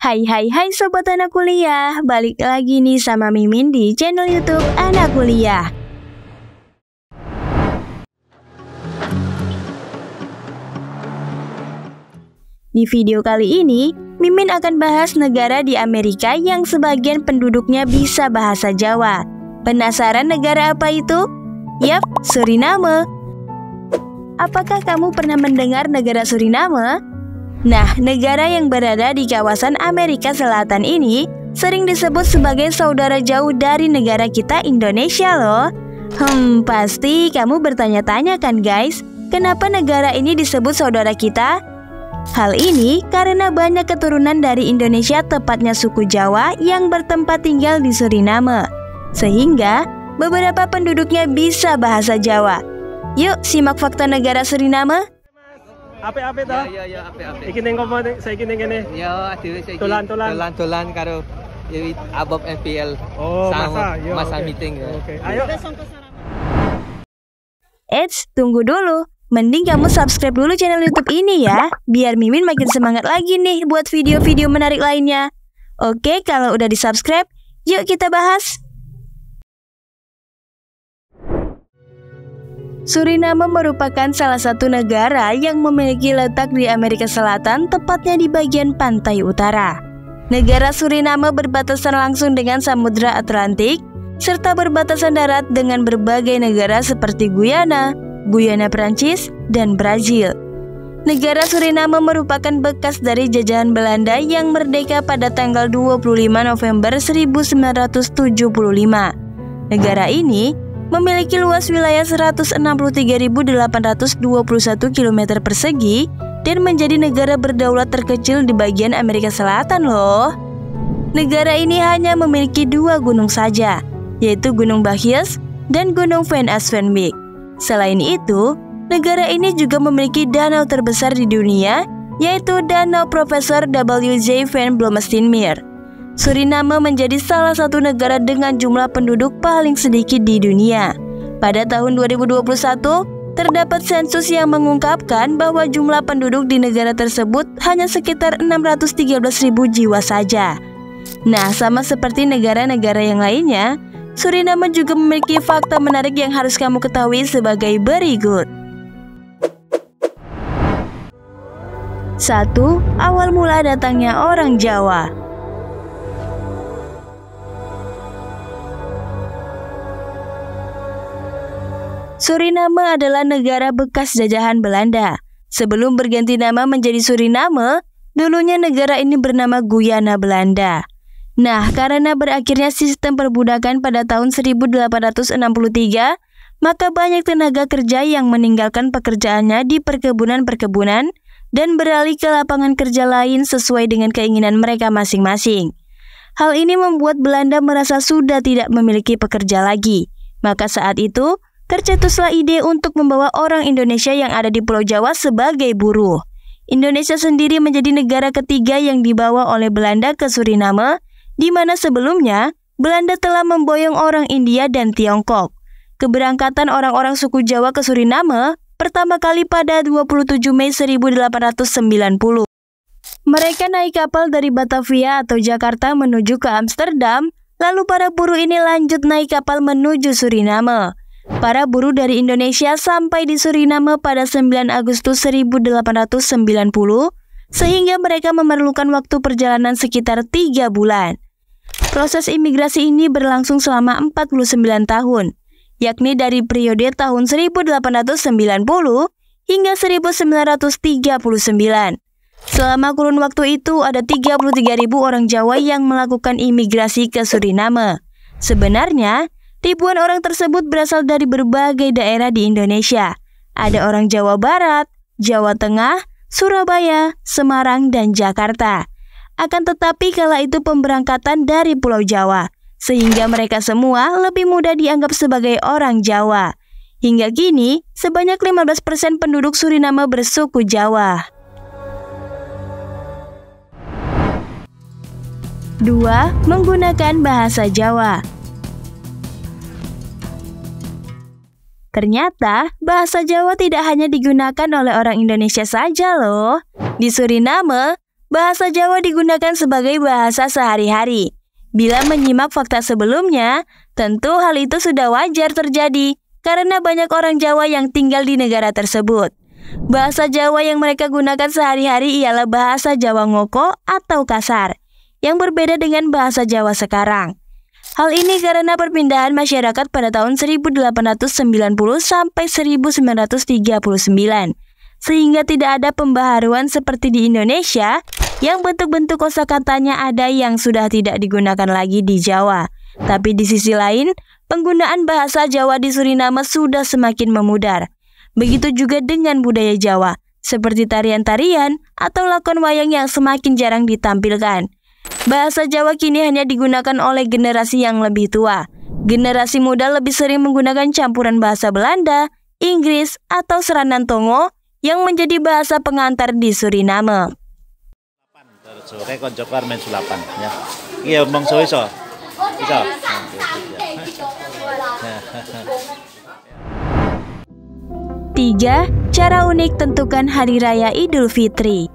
Hai Sobat Anak Kuliah, balik lagi nih sama Mimin di channel YouTube Anak Kuliah. Di video kali ini, Mimin akan bahas negara di Amerika yang sebagian penduduknya bisa bahasa Jawa. Penasaran negara apa itu? Yap, Suriname. Apakah kamu pernah mendengar negara Suriname? Nah, negara yang berada di kawasan Amerika Selatan ini sering disebut sebagai saudara jauh dari negara kita Indonesia loh. Pasti kamu bertanya-tanya kan guys, kenapa negara ini disebut saudara kita? Hal ini karena banyak keturunan dari Indonesia, tepatnya suku Jawa yang bertempat tinggal di Suriname. Sehingga beberapa penduduknya bisa bahasa Jawa. Yuk simak fakta negara Suriname. Ape-ape toh? Ya, ape-ape. Iki ning kopo saiki ning kene? Ya, dhewe saiki Dolan-dolan karo Abab FPL. Oh, sama masa meeting ya. Oke. Ayo. Eits, tunggu dulu. Mending kamu subscribe dulu channel YouTube ini ya, biar Mimin makin semangat lagi nih buat video-video menarik lainnya. Oke, kalau udah di-subscribe, yuk kita bahas. Suriname merupakan salah satu negara yang memiliki letak di Amerika Selatan, tepatnya di bagian pantai utara. Negara Suriname berbatasan langsung dengan Samudra Atlantik, serta berbatasan darat dengan berbagai negara seperti Guyana Perancis, dan Brazil. Negara Suriname merupakan bekas dari jajahan Belanda yang merdeka pada tanggal 25 November 1975. Negara ini memiliki luas wilayah 163.821 km persegi dan menjadi negara berdaulat terkecil di bagian Amerika Selatan loh. Negara ini hanya memiliki dua gunung saja, yaitu Gunung Bahius dan Gunung Van Aswenwijk. Selain itu, negara ini juga memiliki danau terbesar di dunia, yaitu Danau Profesor W.J. Van Bloemsteenmeer. Suriname menjadi salah satu negara dengan jumlah penduduk paling sedikit di dunia. Pada tahun 2021, terdapat sensus yang mengungkapkan bahwa jumlah penduduk di negara tersebut hanya sekitar 613.000 jiwa saja. Nah, sama seperti negara-negara yang lainnya, Suriname juga memiliki fakta menarik yang harus kamu ketahui sebagai berikut. 1. Awal mula datangnya orang Jawa. Suriname adalah negara bekas jajahan Belanda. Sebelum berganti nama menjadi Suriname, dulunya negara ini bernama Guyana Belanda. Nah, karena berakhirnya sistem perbudakan pada tahun 1863, maka banyak tenaga kerja yang meninggalkan pekerjaannya di perkebunan-perkebunan dan beralih ke lapangan kerja lain sesuai dengan keinginan mereka masing-masing. Hal ini membuat Belanda merasa sudah tidak memiliki pekerja lagi. Maka saat itu, tercetuslah ide untuk membawa orang Indonesia yang ada di Pulau Jawa sebagai buruh. Indonesia sendiri menjadi negara ketiga yang dibawa oleh Belanda ke Suriname, di mana sebelumnya Belanda telah memboyong orang India dan Tiongkok. Keberangkatan orang-orang suku Jawa ke Suriname pertama kali pada 27 Mei 1890. Mereka naik kapal dari Batavia atau Jakarta menuju ke Amsterdam, lalu para buruh ini lanjut naik kapal menuju Suriname. Para buruh dari Indonesia sampai di Suriname pada 9 Agustus 1890, sehingga mereka memerlukan waktu perjalanan sekitar 3 bulan. Proses imigrasi ini berlangsung selama 49 tahun, yakni dari periode tahun 1890 hingga 1939. Selama kurun waktu itu ada 33.000 orang Jawa yang melakukan imigrasi ke Suriname. Sebenarnya, ribuan orang tersebut berasal dari berbagai daerah di Indonesia. Ada orang Jawa Barat, Jawa Tengah, Surabaya, Semarang, dan Jakarta. Akan tetapi kala itu pemberangkatan dari Pulau Jawa, sehingga mereka semua lebih mudah dianggap sebagai orang Jawa. Hingga kini, sebanyak 15% penduduk Suriname bersuku Jawa. 2. Menggunakan bahasa Jawa. Ternyata, bahasa Jawa tidak hanya digunakan oleh orang Indonesia saja loh. Di Suriname, bahasa Jawa digunakan sebagai bahasa sehari-hari. Bila menyimak fakta sebelumnya, tentu hal itu sudah wajar terjadi karena banyak orang Jawa yang tinggal di negara tersebut. Bahasa Jawa yang mereka gunakan sehari-hari ialah bahasa Jawa ngoko atau kasar, yang berbeda dengan bahasa Jawa sekarang. Hal ini karena perpindahan masyarakat pada tahun 1890 sampai 1939, sehingga tidak ada pembaharuan seperti di Indonesia yang bentuk-bentuk kosakatanya ada yang sudah tidak digunakan lagi di Jawa. Tapi di sisi lain, penggunaan bahasa Jawa di Suriname sudah semakin memudar. Begitu juga dengan budaya Jawa, seperti tarian-tarian atau lakon wayang yang semakin jarang ditampilkan. Bahasa Jawa kini hanya digunakan oleh generasi yang lebih tua. Generasi muda lebih sering menggunakan campuran bahasa Belanda, Inggris, atau Seranan Tongo yang menjadi bahasa pengantar di Suriname. Sore koncoku main sulapan ya. Iya omong so iso. Iso. 3. Cara unik tentukan Hari Raya Idul Fitri.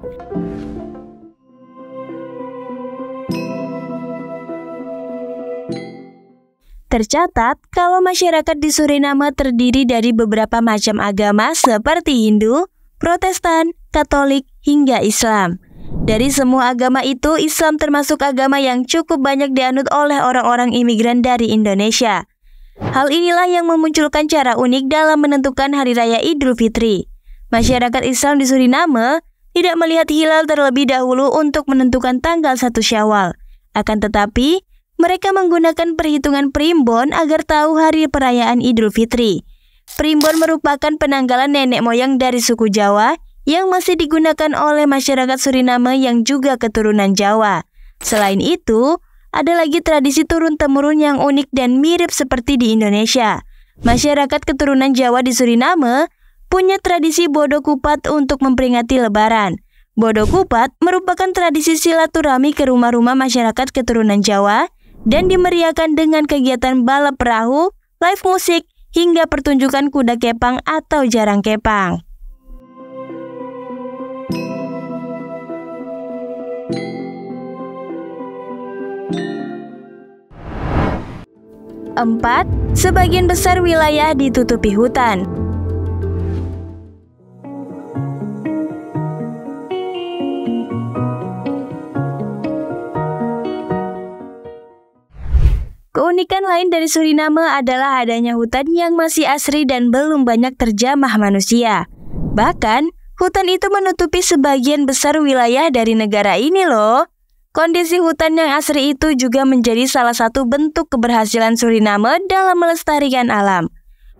Tercatat, kalau masyarakat di Suriname terdiri dari beberapa macam agama seperti Hindu, Protestan, Katolik, hingga Islam. Dari semua agama itu, Islam termasuk agama yang cukup banyak dianut oleh orang-orang imigran dari Indonesia. Hal inilah yang memunculkan cara unik dalam menentukan Hari Raya Idul Fitri. Masyarakat Islam di Suriname tidak melihat hilal terlebih dahulu untuk menentukan tanggal 1 Syawal. Akan tetapi, mereka menggunakan perhitungan primbon agar tahu hari perayaan Idul Fitri. Primbon merupakan penanggalan nenek moyang dari suku Jawa yang masih digunakan oleh masyarakat Suriname yang juga keturunan Jawa. Selain itu, ada lagi tradisi turun-temurun yang unik dan mirip seperti di Indonesia. Masyarakat keturunan Jawa di Suriname punya tradisi Bodo Kupat untuk memperingati Lebaran. Bodo Kupat merupakan tradisi silaturahmi ke rumah-rumah masyarakat keturunan Jawa dan dimeriahkan dengan kegiatan balap perahu, live musik, hingga pertunjukan kuda kepang atau jarang kepang. Empat, sebagian besar wilayah ditutupi hutan. Keunikan lain dari Suriname adalah adanya hutan yang masih asri dan belum banyak terjamah manusia. Bahkan, hutan itu menutupi sebagian besar wilayah dari negara ini loh. Kondisi hutan yang asri itu juga menjadi salah satu bentuk keberhasilan Suriname dalam melestarikan alam.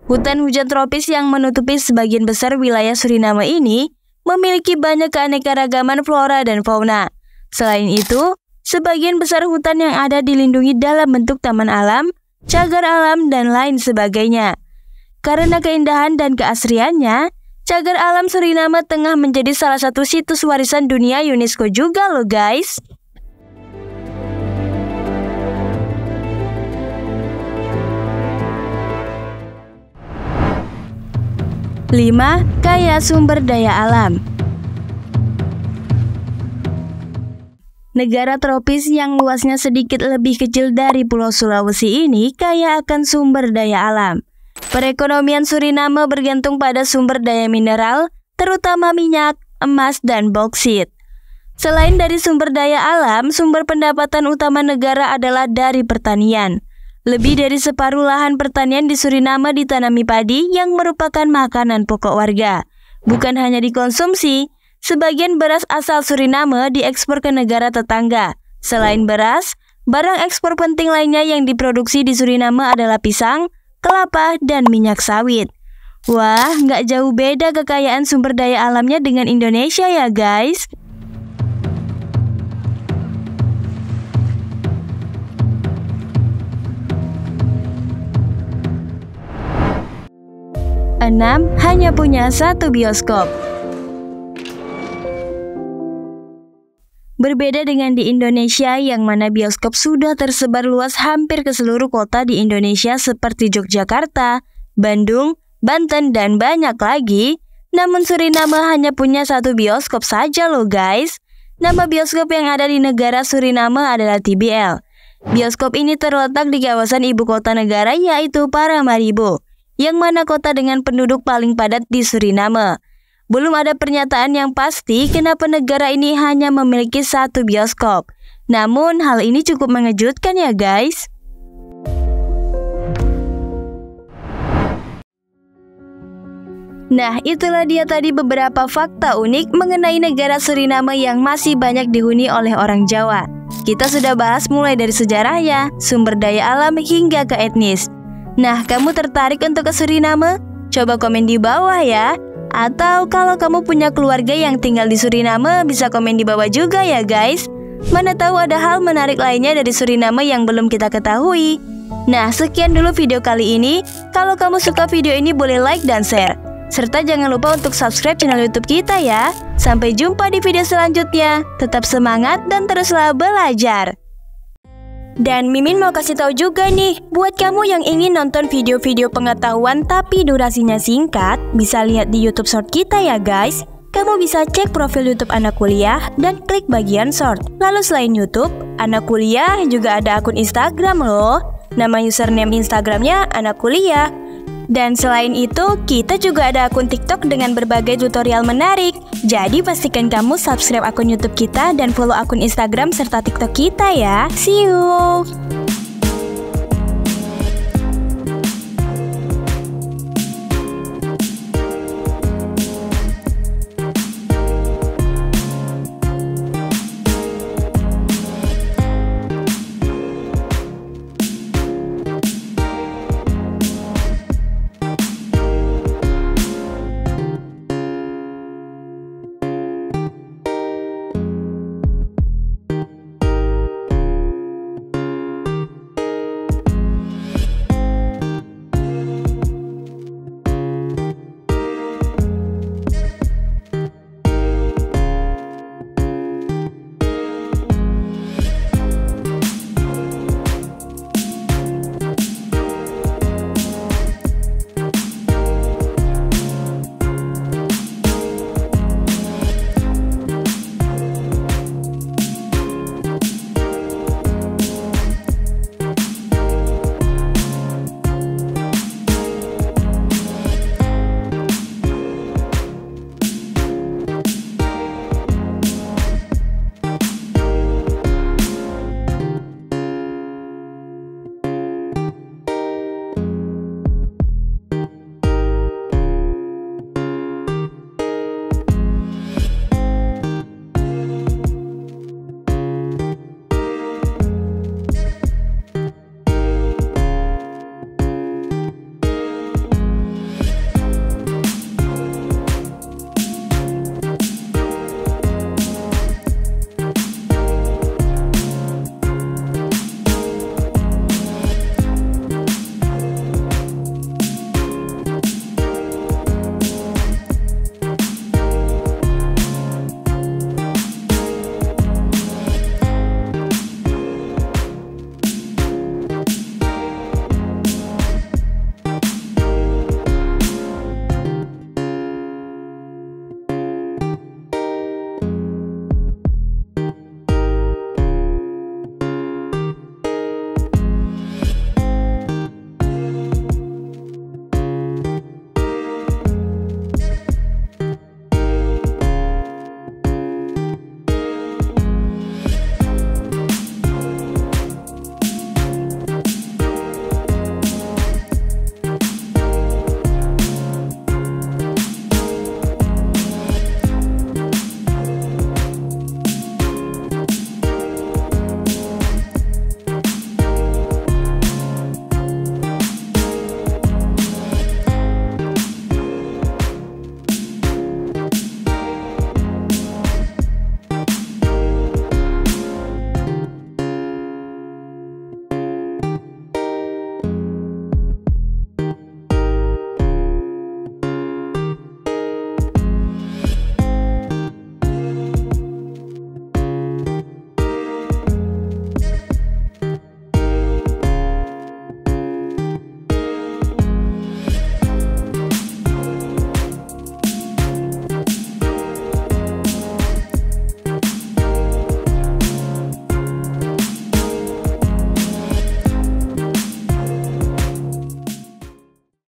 Hutan hujan tropis yang menutupi sebagian besar wilayah Suriname ini memiliki banyak keanekaragaman flora dan fauna. Selain itu, sebagian besar hutan yang ada dilindungi dalam bentuk taman alam, cagar alam, dan lain sebagainya. Karena keindahan dan keasriannya, cagar alam Suriname tengah menjadi salah satu situs warisan dunia UNESCO juga loh guys. 5. Kaya sumber daya alam. Negara tropis yang luasnya sedikit lebih kecil dari Pulau Sulawesi ini kaya akan sumber daya alam. Perekonomian Suriname bergantung pada sumber daya mineral, terutama minyak, emas, dan boksit. Selain dari sumber daya alam, sumber pendapatan utama negara adalah dari pertanian. Lebih dari separuh lahan pertanian di Suriname ditanami padi yang merupakan makanan pokok warga. Bukan hanya dikonsumsi, sebagian beras asal Suriname diekspor ke negara tetangga. Selain beras, barang ekspor penting lainnya yang diproduksi di Suriname adalah pisang, kelapa, dan minyak sawit. Wah, nggak jauh beda kekayaan sumber daya alamnya dengan Indonesia ya guys. Enam, hanya punya satu bioskop. Berbeda dengan di Indonesia yang mana bioskop sudah tersebar luas hampir ke seluruh kota di Indonesia seperti Yogyakarta, Bandung, Banten, dan banyak lagi. Namun Suriname hanya punya satu bioskop saja loh guys. Nama bioskop yang ada di negara Suriname adalah TBL. Bioskop ini terletak di kawasan ibu kota negara yaitu Paramaribo, yang mana kota dengan penduduk paling padat di Suriname. Belum ada pernyataan yang pasti kenapa negara ini hanya memiliki satu bioskop. Namun hal ini cukup mengejutkan ya guys. Nah, itulah dia tadi beberapa fakta unik mengenai negara Suriname yang masih banyak dihuni oleh orang Jawa. Kita sudah bahas mulai dari sejarahnya, sumber daya alam hingga ke etnis. Nah, kamu tertarik untuk ke Suriname? Coba komen di bawah ya. Atau kalau kamu punya keluarga yang tinggal di Suriname, bisa komen di bawah juga ya guys. Mana tahu ada hal menarik lainnya dari Suriname yang belum kita ketahui. Nah, sekian dulu video kali ini. Kalau kamu suka video ini boleh like dan share. Serta jangan lupa untuk subscribe channel YouTube kita ya. Sampai jumpa di video selanjutnya. Tetap semangat dan teruslah belajar. Dan Mimin mau kasih tahu juga nih, buat kamu yang ingin nonton video-video pengetahuan tapi durasinya singkat, bisa lihat di YouTube Short kita ya guys. Kamu bisa cek profil YouTube Anak Kuliah dan klik bagian Short. Lalu selain YouTube, Anak Kuliah juga ada akun Instagram loh. Nama username Instagramnya Anak Kuliah. Dan selain itu, kita juga ada akun TikTok dengan berbagai tutorial menarik. Jadi pastikan kamu subscribe akun YouTube kita dan follow akun Instagram serta TikTok kita ya. See you!